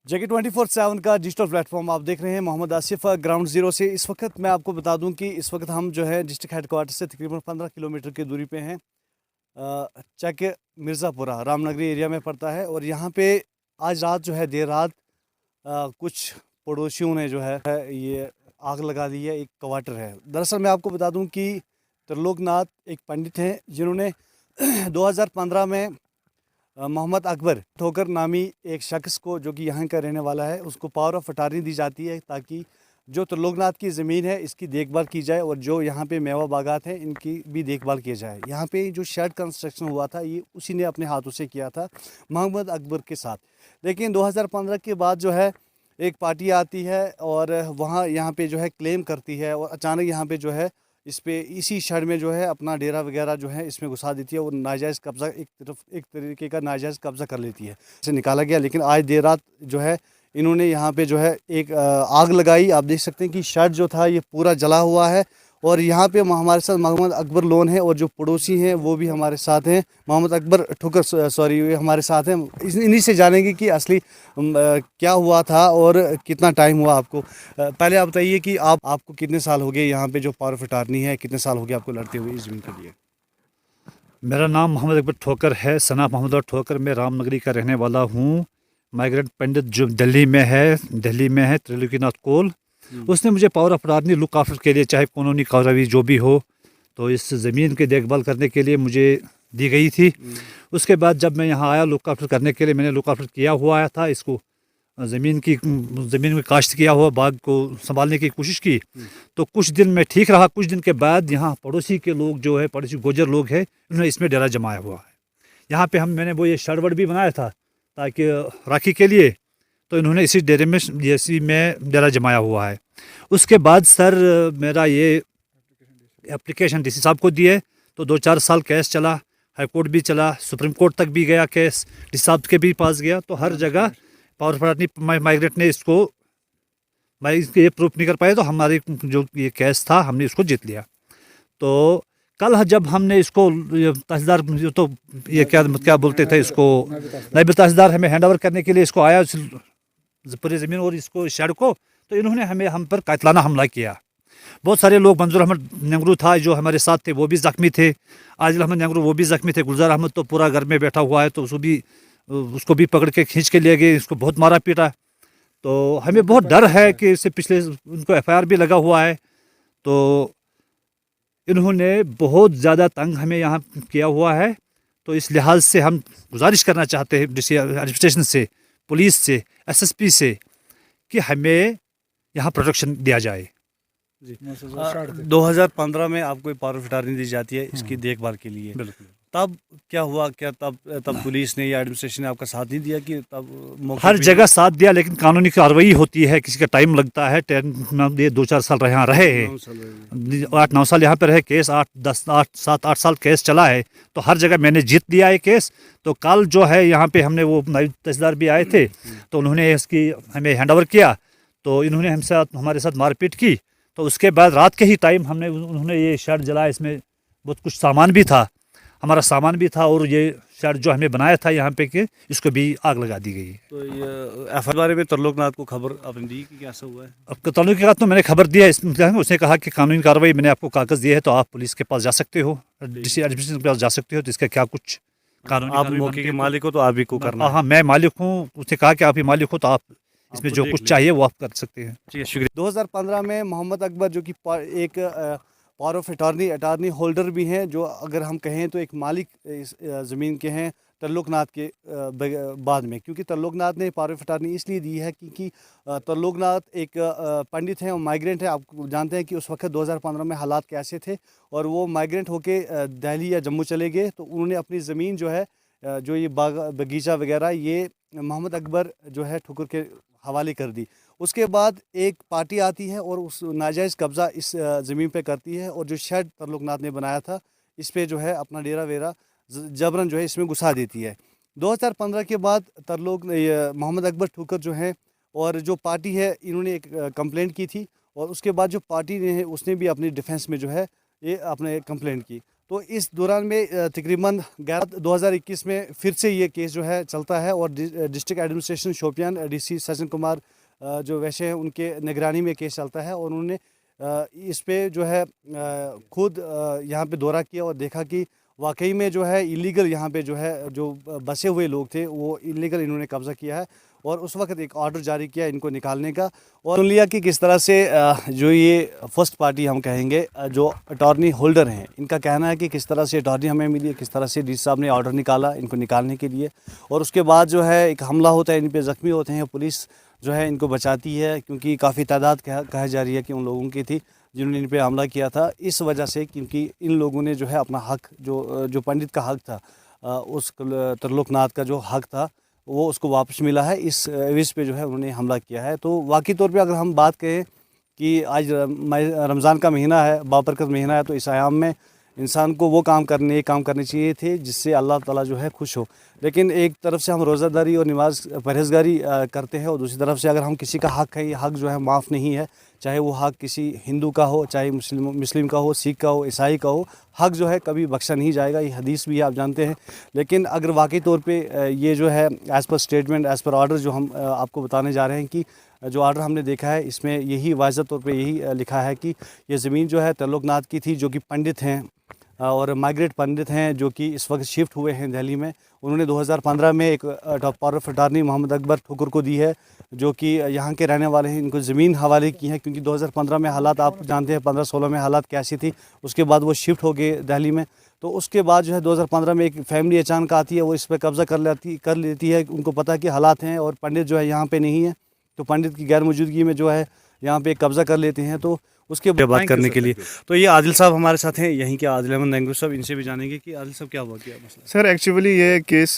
जेके 24/7 का digital platform आप देख रहे हैं। मोहम्मद आसिफ ग्राउंड ज़ीरो से। इस वक्त मैं आपको बता दूं कि इस वक्त हम जो है डिस्ट्रिक्ट हेडक्वार्टर से तकरीबन 15 किलोमीटर की दूरी पे हैं। चक मिर्ज़ापुरा रामनगरी एरिया में पड़ता है और यहाँ पे आज रात जो है देर रात कुछ पड़ोसियों ने जो है ये आग लगा दी है। एक क्वार्टर है। दरअसल मैं आपको बता दूं कि त्रिलोकनाथ एक पंडित हैं जिन्होंने 2015 में मोहम्मद अकबर ठोकर नामी एक शख्स को, जो कि यहाँ का रहने वाला है, उसको पावर ऑफ अटारनी दी जाती है ताकि जो त्रिलोकनाथ की ज़मीन है इसकी देखभाल की जाए और जो यहाँ पे मेवा बागात हैं इनकी भी देखभाल की जाए। यहाँ पे जो शेड कंस्ट्रक्शन हुआ था ये उसी ने अपने हाथों से किया था मोहम्मद अकबर के साथ। लेकिन 2015 के बाद जो है एक पार्टी आती है और वहाँ यहाँ पे जो है क्लेम करती है और अचानक यहाँ पे जो है इस पे इसी शेड में जो है अपना डेरा वगैरह जो है इसमें घुसा देती है और नाजायज़ कब्ज़ा एक तरीके का नाजायज़ कब्ज़ा कर लेती है। इसे निकाला गया। लेकिन आज देर रात जो है इन्होंने यहाँ पे जो है एक आग लगाई। आप देख सकते हैं कि शेड जो था ये पूरा जला हुआ है और यहाँ पे हमारे साथ मोहम्मद अकबर लोन है और जो पड़ोसी हैं वो भी हमारे साथ हैं। मोहम्मद अकबर ठुकर सॉरी ये हमारे साथ हैं। इन्हीं से जानेंगे कि असली क्या हुआ था और कितना टाइम हुआ आपको। पहले आप बताइए कि आपको कितने साल हो गए यहाँ पे जो पावर ऑफ अटारनी है, कितने साल हो गए आपको लड़ते हुए इस ज़मीन के लिए? मेरा नाम मोहम्मद अकबर ठोकर है, सना मोहम्मद ठोकर। मैं रामनगरी का रहने वाला हूँ। माइग्रेंट पंडित जो दिल्ली में है त्रिलोकीनाथ कोल, उसने मुझे power of attorney look after के लिए, चाहे कानूनी कार्रवाई जो भी हो, तो इस ज़मीन की देखभाल करने के लिए मुझे दी गई थी। उसके बाद जब मैं यहाँ आया लुक आफ्टर करने के लिए, मैंने लुक आफ्टर किया हुआ था इसको, ज़मीन में काश्त किया हुआ बाग को संभालने की कोशिश की। तो कुछ दिन में ठीक रहा। कुछ दिन के बाद यहाँ पड़ोसी के लोग जो है, पड़ोसी गुजर लोग हैं, उन्होंने इसमें डेरा जमाया हुआ है। यहाँ पे मैंने वो ये शड़वड़ भी बनाया था ताकि राखी के लिए, तो इन्होंने इसी डेरे में डेरा जमाया हुआ है। उसके बाद सर मेरा ये एप्लीकेशन डीसी साहब को दिए तो 2-4 साल केस चला, हाई कोर्ट भी चला, सुप्रीम कोर्ट तक भी गया केस, डीसी साहब के भी पास गया। तो हर जगह पावर ऑफ अटारनी माइग्रेट ने इसको ये प्रूफ नहीं कर पाए, तो हमारी जो ये केस था हमने इसको जीत लिया। तो कल जब हमने इसको तहसीलदार, तो ये क्या बोलते थे इसको, नायब तहसीलदार हमें हैंड ओवर करने के लिए इसको आया पूरी ज़मीन और इसको शेड को, तो इन्होंने हम पर कातिलाना हमला किया। बहुत सारे लोग, मंजूर अहमद नेंगरू था जो हमारे साथ थे, वो भी ज़ख्मी थे। आदिल अहमद नेंगरू वो भी ज़ख्मी थे। गुलजार अहमद तो पूरा घर में बैठा हुआ है, तो उसको भी पकड़ के खींच के लिए गए, इसको बहुत मारा पीटा। तो हमें बहुत डर है कि इससे पिछले उनको एफआईआर भी लगा हुआ है। तो इन्होंने बहुत ज़्यादा तंग हमें यहाँ किया हुआ है। तो इस लिहाज से हम गुजारिश करना चाहते हैं एडमिनिस्ट्रेशन से, पुलिस से, एसएसपी से कि हमें यहाँ प्रोटेक्शन दिया जाए। जी 2015 में आपको पावर ऑफ अटारनी दी जाती है इसकी देखभाल के लिए। बिल्कुल। तब क्या हुआ? क्या तब पुलिस ने या एडमिनिस्ट्रेशन ने आपका साथ नहीं दिया कि तब हर जगह साथ दिया, लेकिन कानूनी कार्रवाई होती है, किसी का टाइम लगता है। ये 2-4 साल यहाँ रहे हैं, 8-9 साल यहाँ पर रहे, केस 7-8 साल केस चला है। तो हर जगह मैंने जीत दिया है केस। तो कल जो है यहाँ पे हमने वो नायब तहसीलदार भी आए थे, तो उन्होंने इसकी हमें हैंड ओवर किया। तो इन्होंने हमारे साथ मारपीट की। तो उसके बाद रात के ही टाइम उन्होंने ये शेड जलाया। इसमें बहुत कुछ सामान भी था, हमारा सामान भी था, और ये शेड जो हमने बनाया था यहाँ पे के, इसको भी आग लगा दी गई। तो ये एफआईआर बारे में त्रिलोकनाथ को खबर आपने दी कि कैसा हुआ है? अब त्रिलोकनाथ तो मैंने खबर दिया, उसने कहा कि कानूनी कार्रवाई, मैंने आपको कागज़ दिए है, तो आप पुलिस के पास जा सकते हो, डीसी एडमिनिस्ट्रेशन के पास जा सकते हो। तो इसका क्या कुछ कानूनी, आप मौके के मालिक हो तो आप ही को करना। हाँ, मैं मालिक हूँ। उसने कहा कि आप ही मालिक हो, तो आप इसमें जो कुछ चाहिए वो आप कर सकते हैं। ठीक है, शुक्रिया। 2015 में मोहम्मद अकबर जो कि एक पावर ऑफ अटारनी होल्डर भी हैं, जो अगर हम कहें तो एक मालिक इस ज़मीन के हैं त्रिलोकनाथ के बाद में, क्योंकि त्रिलोकनाथ ने पावर ऑफ अटारनी इसलिए दी है क्योंकि त्रिलोकनाथ एक पंडित हैं और माइग्रेंट है। आप जानते हैं कि उस वक्त 2015 में हालात कैसे थे और वो माइग्रेंट होके दिल्ली या जम्मू चले गए। तो उन्होंने अपनी ज़मीन जो है, जो ये बगीचा वगैरह, ये मोहम्मद अकबर जो है ठुकर के हवाले कर दी। उसके बाद एक पार्टी आती है और उस नाजायज़ कब्ज़ा इस ज़मीन पे करती है और जो शेड त्रिलोकनाथ ने बनाया था इस पे जो है अपना डेरा वेरा जबरन जो है इसमें घुसा देती है। 2015 के बाद मोहम्मद अकबर ठुकर जो है और जो पार्टी है, इन्होंने एक कंप्लेंट की थी और उसके बाद जो पार्टी ने है उसने भी अपनी डिफेंस में जो है ये अपने कंप्लेंट की। तो इस दौरान में तकरीबन 2021 में फिर से ये केस जो है चलता है और district administration Shopian DC Sachin Kumar जो वैसे हैं उनके निगरानी में केस चलता है और उन्होंने इस पे जो है खुद यहाँ पे दौरा किया और देखा कि वाकई में जो है इलीगल यहाँ पे जो है जो बसे हुए लोग थे वो इलीगल इन्होंने कब्ज़ा किया है और उस वक्त एक ऑर्डर जारी किया इनको निकालने का और सुन लिया कि किस तरह से जो ये फर्स्ट पार्टी हम कहेंगे जो अटॉर्नी होल्डर हैं इनका कहना है कि किस तरह से अटॉर्नी हमें मिली, किस तरह से डीसी साहब ने ऑर्डर निकाला इनको निकालने के लिए और उसके बाद जो है एक हमला होता है, इन पे ज़ख्मी होते हैं, पुलिस जो है इनको बचाती है क्योंकि काफ़ी तादाद कहा जा रही है कि उन लोगों की थी जिन्होंने इन पे हमला किया था इस वजह से, क्योंकि इन लोगों ने जो है अपना हक जो पंडित का हक था उस त्रिलोकनाथ का जो हक था वो उसको वापस मिला है, इस एवज पे जो है उन्होंने हमला किया है। तो वाकई तौर पे अगर हम बात करें कि आज रमज़ान का महीना है, बाबरकत महीना है, तो इस आयाम में इंसान को वो काम करने चाहिए थे जिससे अल्लाह ताला जो है खुश हो। लेकिन एक तरफ से हम रोज़ादारी और नमाज परहेज़गारी करते हैं और दूसरी तरफ से अगर हम किसी का हक है, ये हक जो है माफ़ नहीं है, चाहे वो हक किसी हिंदू का हो, चाहे मुस्लिम का हो, सिख का हो, ईसाई का हो, हक जो है कभी बख्शा नहीं जाएगा, ये हदीस भी है आप जानते हैं। लेकिन अगर वाकई तौर पे ये जो है as per statement, as per order जो हम आपको बताने जा रहे हैं कि जो ऑर्डर हमने देखा है इसमें यही वाज़ह तौर पे यही लिखा है कि ये ज़मीन जो है त्रिलोकनाथ की थी, जो कि पंडित हैं और माइग्रेट पंडित हैं जो कि इस वक्त शिफ्ट हुए हैं दिल्ली में। उन्होंने 2015 में एक power of attorney Mohammad Akbar Thokar को दी है जो कि यहाँ के रहने वाले हैं, इनको ज़मीन हवाले की है क्योंकि 2015 में हालात आप जानते हैं, 15-16 में हालात कैसी थी, उसके बाद वो शिफ्ट हो गए दिल्ली में। तो उसके बाद जो है 2015 में एक फैमिली अचानक आती है, वो इस पर कब्ज़ा कर लेती है, उनको पता है कि हालात हैं और पंडित जो है यहाँ पे नहीं है, तो पंडित की गैर मौजूदगी में जो है यहाँ पे कब्ज़ा कर लेते हैं। तो उसके बात करने के लिए तो ये आदिल साहब हमारे साथ हैं, यहीं के आदिल अहमद नेंगू साहब, इनसे भी जानेंगे कि आदिल साहब क्या हुआ, क्या मसला। सर एक्चुअली ये केस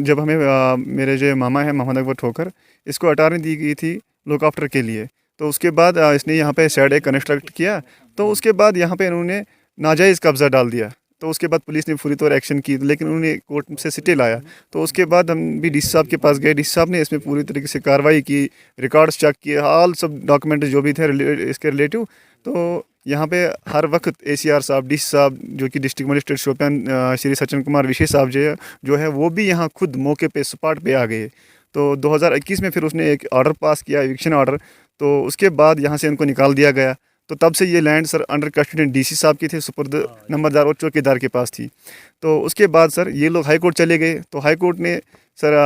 जब हमें मेरे जो मामा है मोहम्मद अकबर ठोकर, इसको अटॉर्नी दी गई थी लुक आफ्टर के लिए। तो उसके बाद इसने यहाँ पे शेड एक कंस्ट्रक्ट किया, तो उसके बाद यहाँ पे इन्होंने नाजायज़ कब्ज़ा डाल दिया। तो उसके बाद पुलिस ने पूरी तौर एक्शन की, लेकिन उन्होंने कोर्ट से स्टे लाया। तो उसके बाद हम भी डीसी साहब के पास गए, डीसी साहब ने इसमें पूरी तरीके से कार्रवाई की, रिकॉर्ड्स चेक किए, ऑल सब डॉक्यूमेंट जो भी थे इसके रिलेटिव। तो यहाँ पे हर वक्त ACR साहब, डीसी साहब जो कि डिस्ट्रिक्ट मजिस्ट्रेट शोपियान श्री सचिन कुमार विशेष साहब जो है वो भी यहाँ खुद मौके पे स्पॉट पे आ गए। तो 2021 में फिर उसने एक ऑर्डर पास किया, एविक्शन ऑर्डर। तो उसके बाद यहाँ से इनको निकाल दिया गया। तो तब से ये land sir under custody DC साहब की थे, सुपुर्द नंबरदार और चौकीदार के पास थी। तो उसके बाद सर ये लोग हाई कोर्ट चले गए। तो हाई कोर्ट ने सर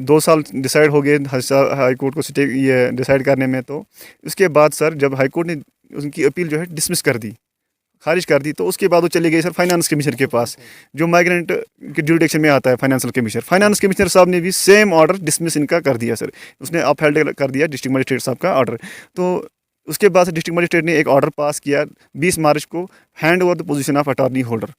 2 साल डिसाइड हो गए हाई कोर्ट को स्टे ये डिसाइड करने में। तो उसके बाद सर जब हाई कोर्ट ने उनकी अपील जो है डिसमिस कर दी, खारिज कर दी, तो उसके बाद वो चले गए सर फाइनेंस कमिश्नर के पास, जो माइग्रेंट के जुडिक्शन में आता है फाइनेंशियल कमिश्नर। फाइनेंस कमिश्नर साहब ने भी सेम ऑर्डर डिसमिस इनका कर दिया सर, उसने अपहेल्ड कर दिया डिस्ट्रिक्ट मजिस्ट्रेट साहब का ऑर्डर। तो उसके बाद डिस्ट्रिक्ट मजिस्ट्रेट ने एक ऑर्डर पास किया 20 मार्च को, hand over the position of attorney holder.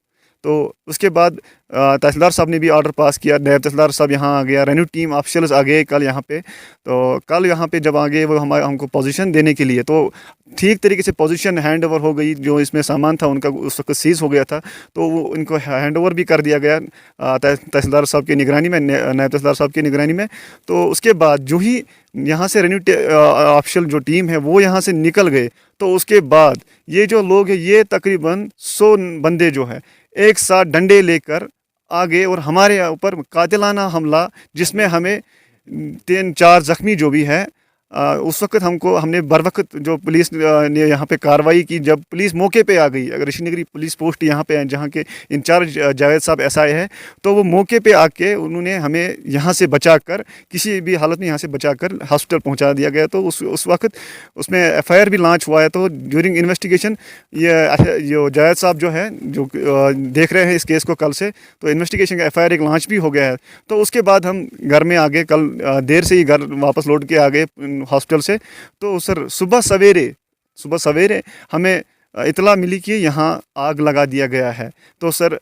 तो उसके बाद तहसीलदार साहब ने भी ऑर्डर पास किया, नायब तहसीलदार साहब यहाँ आ गया, रेन्यू टीम ऑफिशियल्स आ गए कल यहाँ पे। तो कल यहाँ पे जब आ गए वो हमको पोजीशन देने के लिए, तो ठीक तरीके से पोजीशन हैंड ओवर हो गई। जो इसमें सामान था उनका उस वक्त सीज हो गया था, तो वो इनको हैंड ओवर भी कर दिया गया तहसीलदार साहब की निगरानी में, नायब तहसीलदार साहब की निगरानी में। तो उसके बाद जो ही यहाँ से रेन्यू ऑफिशियल जो टीम है वो यहाँ से निकल गए, तो उसके बाद ये जो लोग हैं ये तकरीबन 100 बंदे जो है एक साथ डंडे लेकर आ गए और हमारे ऊपर कातिलाना हमला, जिसमें हमें 3-4 जख्मी जो भी है उस वक्त हमने बर वक्त जो पुलिस ने यहाँ पे कार्रवाई की। जब पुलिस मौके पे आ गई, अगर ऋषिनगरी पुलिस पोस्ट यहाँ पे जहाँ के इंचार्ज जावेद साहब SI है, तो वो मौके पे आके उन्होंने हमें यहाँ से बचाकर, किसी भी हालत में यहाँ से बचाकर हॉस्पिटल पहुँचा दिया गया। तो उस वक्त उसमें FIR भी लॉन्च हुआ है। तो ड्यूरिंग इन्वेस्टिगेशन ये जावेद साहब जो है जो देख रहे हैं इस केस को कल से, तो इन्वेस्टिगेशन का FIR एक लॉन्च भी हो गया है। तो उसके बाद हम घर में आ गए, कल देर से ही घर वापस लौट के आ गए हॉस्पिटल से। तो सर सुबह सवेरे हमें इतला मिली कि यहाँ आग लगा दिया गया है। तो सर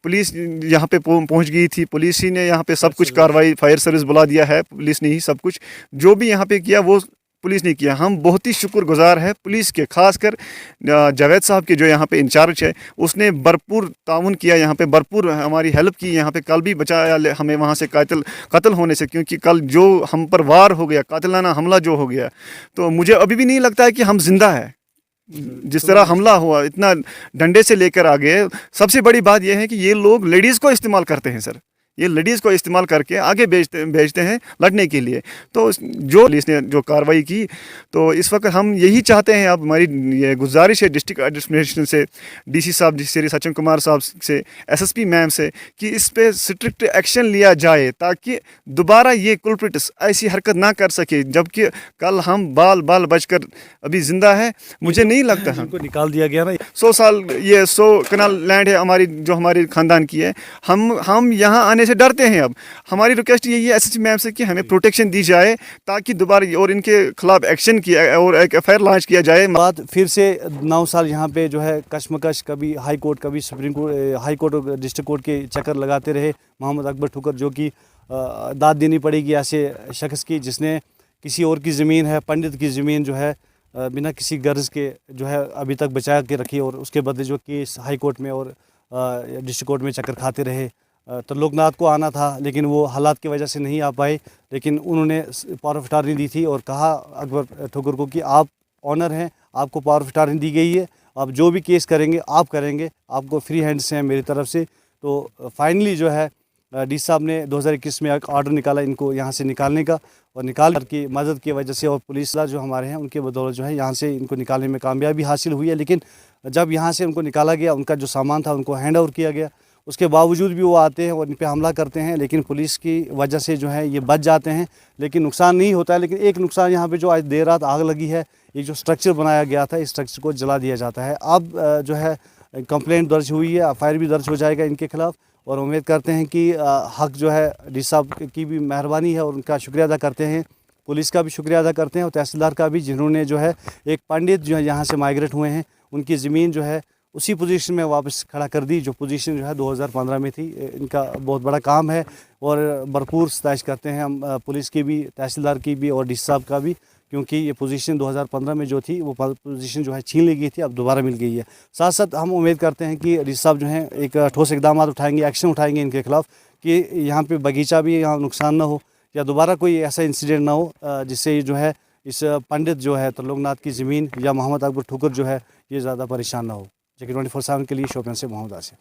पुलिस यहाँ पे पहुँच गई थी, पुलिस ही ने यहाँ पे सब कुछ कार्रवाई, फायर सर्विस बुला दिया है, पुलिस ने ही सब कुछ जो भी यहाँ पे किया वो पुलिस ने किया। हम बहुत ही शुक्रगुजार है पुलिस के, खासकर जावेद साहब के जो यहाँ पे इंचार्ज है, उसने भरपूर ताउन किया, यहाँ पे भरपूर हमारी हेल्प की। यहाँ पे कल भी बचाया हमें वहाँ से कत्ल होने से, क्योंकि कल जो हम पर वार हो गया, कातिलाना हमला जो हो गया, तो मुझे अभी भी नहीं लगता है कि हम जिंदा है। जिस तरह हमला हुआ, इतना डंडे से लेकर आ गए। सबसे बड़ी बात यह है कि ये लोग लेडीज़ को इस्तेमाल करते हैं सर, ये लेडीज़ को इस्तेमाल करके आगे भेजते हैं लड़ने के लिए। तो जो पुलिस ने जो कार्रवाई की, तो इस वक्त हम यही चाहते हैं, अब हमारी ये गुजारिश है डिस्ट्रिक्ट एडमिनिस्ट्रेशन से, डीसी साहब श्री सचिन कुमार साहब से, एसएसपी मैम से, कि इस पे स्ट्रिक्ट एक्शन लिया जाए ताकि दोबारा ये कुलप्रिट्स ऐसी हरकत ना कर सके। जबकि कल हम बाल बचकर अभी जिंदा है, मुझे नहीं लगता है। इनको निकाल दिया गया ना। 100 साल ये 100 कनाल लैंड है हमारी, जो हमारी खानदान की है। हम यहाँ आने से डरते हैं। अब हमारी रिक्वेस्ट यही है एसएसपी मैम से कि हमें प्रोटेक्शन दी जाए ताकि दोबारा और इनके खिलाफ एक्शन किया और एक एफआईआर लॉन्च किया जाए। बात फिर से 9 साल यहाँ पे जो है कश्मकश, कभी हाई कोर्ट, कभी सुप्रीम कोर्ट, हाई कोर्ट और डिस्ट्रिक्ट कोर्ट के चक्कर लगाते रहे मोहम्मद अकबर ठोकर, जो कि दाद देनी पड़ेगी ऐसे शख्स की जिसने किसी और की ज़मीन है, पंडित की ज़मीन जो है बिना किसी गर्ज के जो है अभी तक बचा के रखी, और उसके बदले जो केस हाई कोर्ट में और डिस्ट्रिक्ट कोर्ट में चक्कर खाते रहे। तो लोकनाथ को आना था लेकिन वो हालात की वजह से नहीं आ पाए, लेकिन उन्होंने पावर ऑफ अटॉर्नी दी थी और कहा अकबर ठोकर को कि आप ऑनर हैं, आपको पावर ऑफ अटॉर्नी दी गई है, आप जो भी केस करेंगे आप करेंगे, आपको फ्री हैंड से है मेरी तरफ से। तो फाइनली जो है डी साहब ने 2021 में एक ऑर्डर निकाला इनको यहाँ से निकालने का, और निकाल की मदद की वजह से और पुलिस जो हमारे हैं उनके बदौलत जो है यहाँ से इनको निकालने में कामयाबी हासिल हुई है। लेकिन जब यहाँ से उनको निकाला गया, उनका जो सामान था उनको हैंड ओवर किया गया, उसके बावजूद भी वो आते हैं और इन पर हमला करते हैं, लेकिन पुलिस की वजह से जो है ये बच जाते हैं, लेकिन नुकसान नहीं होता है। लेकिन एक नुकसान यहाँ पे जो आज देर रात आग लगी है, ये जो स्ट्रक्चर बनाया गया था, इस स्ट्रक्चर को जला दिया जाता है। अब जो है कंप्लेंट दर्ज हुई है, एफआईआर भी दर्ज हो जाएगा इनके खिलाफ, और उम्मीद करते हैं कि हक जो है डी साहब की भी मेहरबानी है और उनका शुक्रिया अदा करते हैं, पुलिस का भी शुक्रिया अदा करते हैं और तहसीलदार का भी, जिन्होंने जो है एक पंडित जो है यहाँ से माइग्रेट हुए हैं, उनकी ज़मीन जो है उसी पोजीशन में वापस खड़ा कर दी, जो पोजीशन जो है 2015 में थी। इनका बहुत बड़ा काम है और भरपूर सताइश करते हैं हम पुलिस की भी, तहसीलदार की भी और डी साहब का भी, क्योंकि ये पोजीशन 2015 में जो थी वो पोजीशन जो है छीन ली गई थी, अब दोबारा मिल गई है। साथ साथ हम उम्मीद करते हैं कि डी साहब जो हैं एक ठोस इकदाम उठाएंगे, एक्शन उठाएंगे इनके खिलाफ, कि यहाँ पे बगीचा भी यहाँ नुकसान ना हो या दोबारा कोई ऐसा इंसिडेंट ना हो जिससे जो है इस पंडित जो है त्रिलोकनाथ की ज़मीन या मोहम्मद अकबर ठोकर जो है ये ज़्यादा परेशान ना हो। जेके 24/7 के लिए शोपियां से मोहम्मद आसिफ।